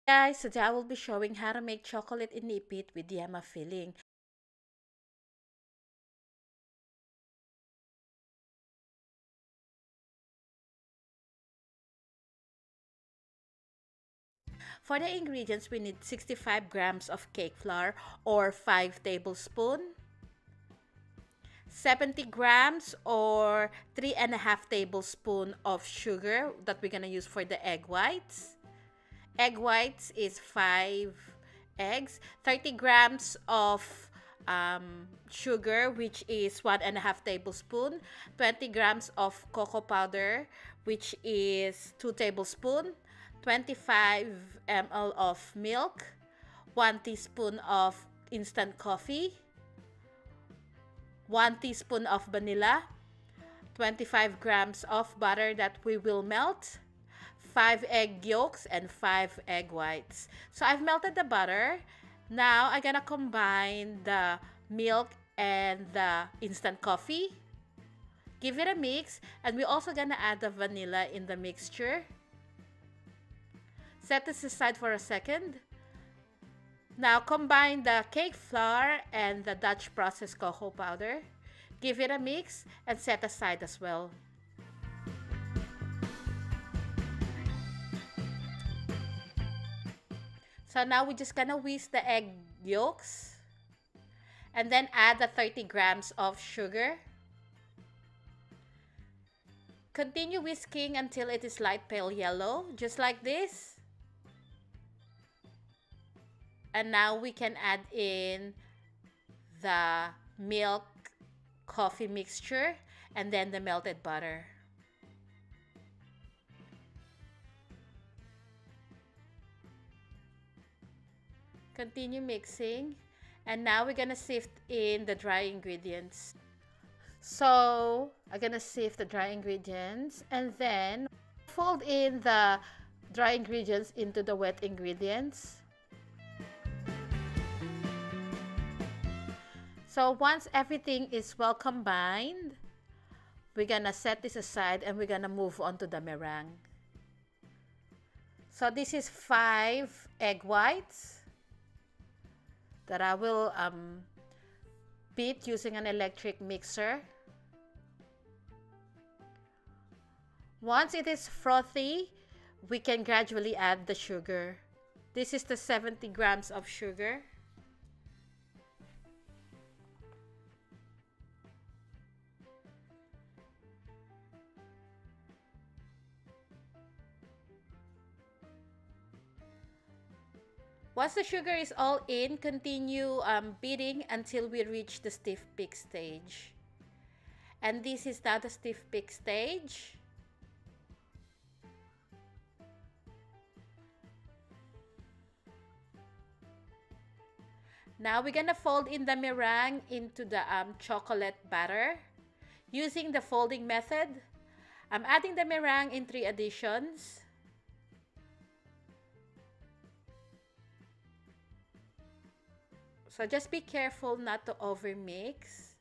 Guys, today I will be showing how to make chocolate inipit with Yema filling. For the ingredients, we need 65 grams of cake flour or 5 tablespoons, 70 grams or 3.5 tablespoons of sugar that we're gonna use for the egg whites. Egg whites is 5 eggs, 30 grams of sugar, which is 1.5 tablespoon, 20 grams of cocoa powder, which is 2 tablespoon, 25 ml of milk, 1 teaspoon of instant coffee, 1 teaspoon of vanilla, 25 grams of butter that we will melt, 5 egg yolks, and 5 egg whites. So I've melted the butter. Now I'm gonna combine the milk and the instant coffee. Give it a mix, and we're also gonna add the vanilla in the mixture. Set this aside for a second. Now combine the cake flour and the Dutch processed cocoa powder. Give it a mix and set aside as well. So now we're just gonna whisk the egg yolks and then add the 30 grams of sugar. Continue whisking until it is light pale yellow, just like this. And now we can add in the milk coffee mixture and then the melted butter. Continue mixing, and now we're gonna sift in the dry ingredients. So I'm gonna sift the dry ingredients and then fold in the dry ingredients into the wet ingredients. So once everything is well combined, we're gonna set this aside and we're gonna move on to the meringue. So this is 5 egg whites that I will beat using an electric mixer. Once it is frothy, we can gradually add the sugar. This is the 70 grams of sugar. Once the sugar is all in, continue beating until we reach the stiff peak stage. And this is now the stiff peak stage. Now we're gonna fold in the meringue into the chocolate batter. Using the folding method, I'm adding the meringue in 3 additions. So just be careful not to overmix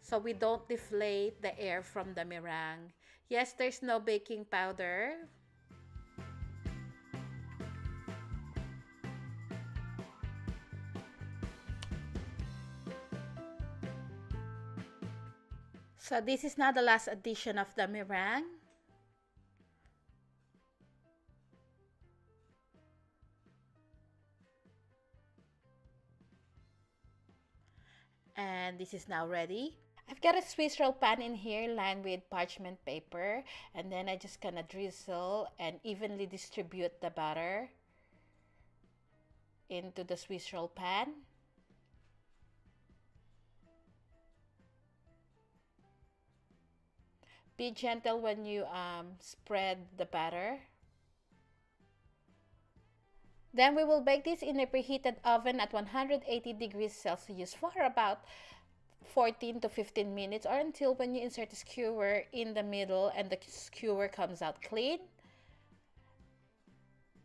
so we don't deflate the air from the meringue. Yes, there's no baking powder. So this is now the last addition of the meringue. And this is now ready. I've got a Swiss roll pan in here lined with parchment paper, and then I just gonna drizzle and evenly distribute the butter into the Swiss roll pan. Be gentle when you spread the batter. Then we will bake this in a preheated oven at 180 degrees Celsius for about 14 to 15 minutes, or until when you insert the skewer in the middle and the skewer comes out clean.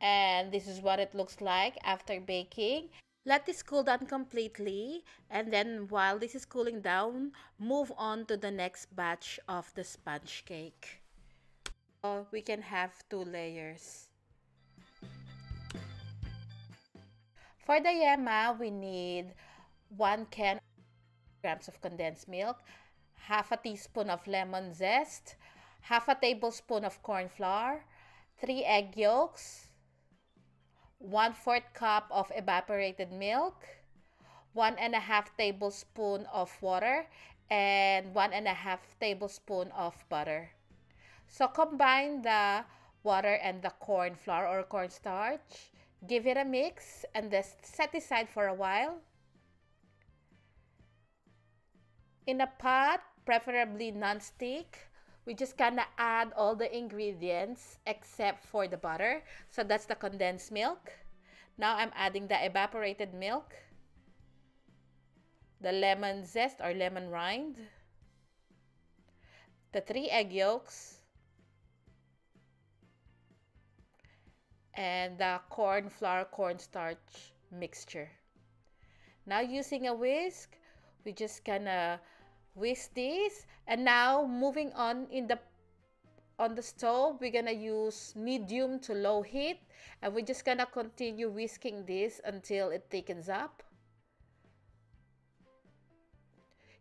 And this is what it looks like after baking. Let this cool down completely, and then while this is cooling down, move on to the next batch of the sponge cake. So we can have 2 layers. For the yema, we need 1 can grams of condensed milk, half a teaspoon of lemon zest, half a tablespoon of corn flour, 3 egg yolks, 1/4 cup of evaporated milk, 1½ tablespoon of water, and 1½ tablespoon of butter. So combine the water and the corn flour or cornstarch. Give it a mix and just set aside for a while. In a pot, preferably non-stick, we just gonna add all the ingredients except for the butter. So that's the condensed milk. Now I'm adding the evaporated milk, the lemon zest or lemon rind, the 3 egg yolks, and the corn flour cornstarch mixture. Now using a whisk, we just gonna whisk this, and now moving on on the stove, we're gonna use medium to low heat, and we're just gonna continue whisking this until it thickens up.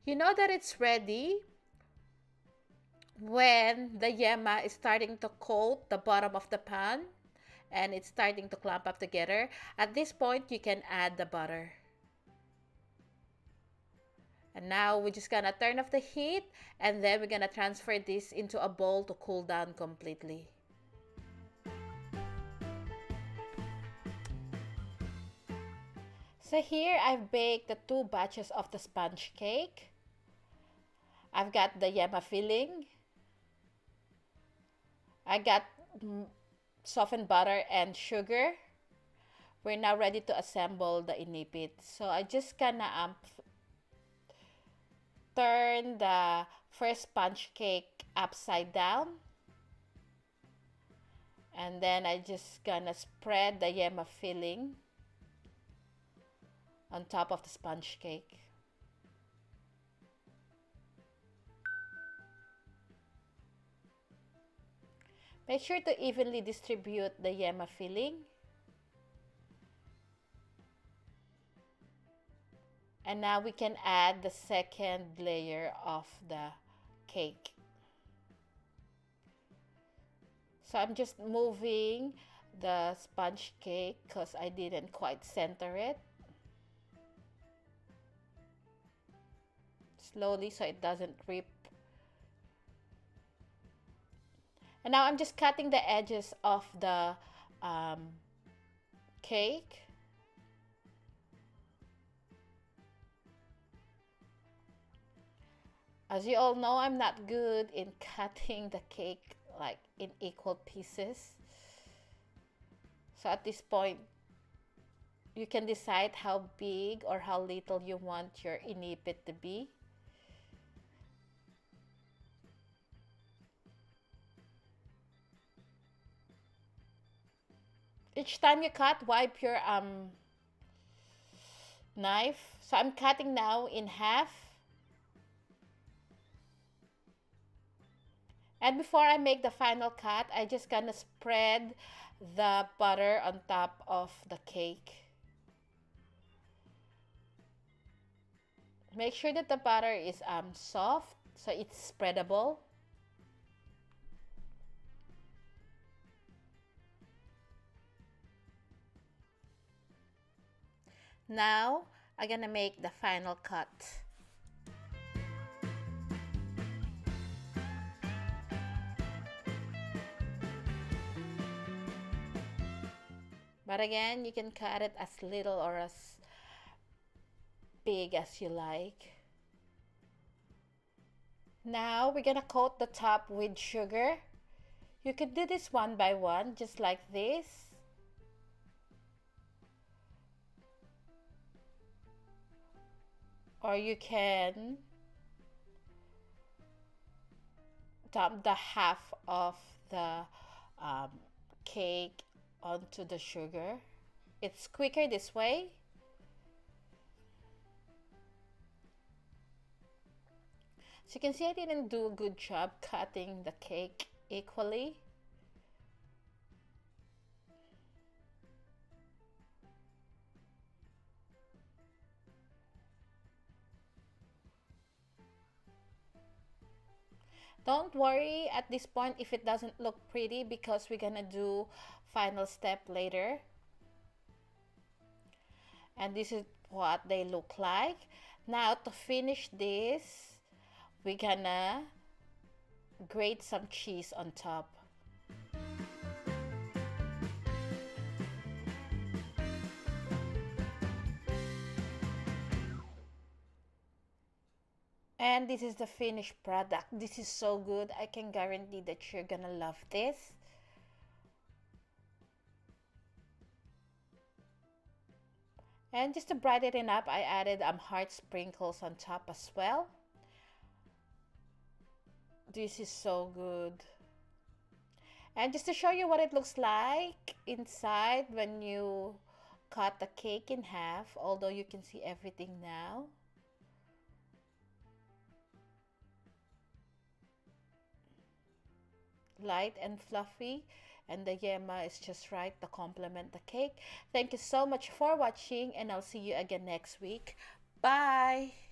You know that it's ready when the yema is starting to coat the bottom of the pan and it's starting to clump up together. At this point, you can add the butter. And now we're just gonna turn off the heat, and then we're gonna transfer this into a bowl to cool down completely. So here I've baked the 2 batches of the sponge cake. I've got the Yema filling. I got softened butter and sugar. We're now ready to assemble the inipit. So I just gonna turn the first sponge cake upside down, and then I just gonna spread the Yema filling on top of the sponge cake. Make sure to evenly distribute the Yema filling. And now we can add the second layer of the cake. So I'm just moving the sponge cake because I didn't quite center it. Slowly so it doesn't rip. And now I'm just cutting the edges of the cake. As you all know, I'm not good in cutting the cake like in equal pieces. So at this point, you can decide how big or how little you want your inipit to be. Each time you cut, wipe your knife. So I'm cutting now in half. And before I make the final cut, I just gonna spread the butter on top of the cake. Make sure that the butter is soft so it's spreadable. Now, I'm gonna make the final cut. But again, you can cut it as little or as big as you like. Now, we're gonna coat the top with sugar. You could do this one by one, just like this. Or you can dump the half of the cake onto the sugar. It's quicker this way. So you can see I didn't do a good job cutting the cake equally. Don't worry at this point if it doesn't look pretty, because we're gonna do final step later. And this is what they look like. Now to finish this, we're gonna grate some cheese on top. And this is the finished product. This is so good. I can guarantee that you're gonna love this. And just to brighten it up, I added heart sprinkles on top as well. This is so good. And just to show you what it looks like inside when you cut the cake in half, although you can see everything now. Light and fluffy, and the yema is just right to complement the cake. Thank you so much for watching, and I'll see you again next week. Bye!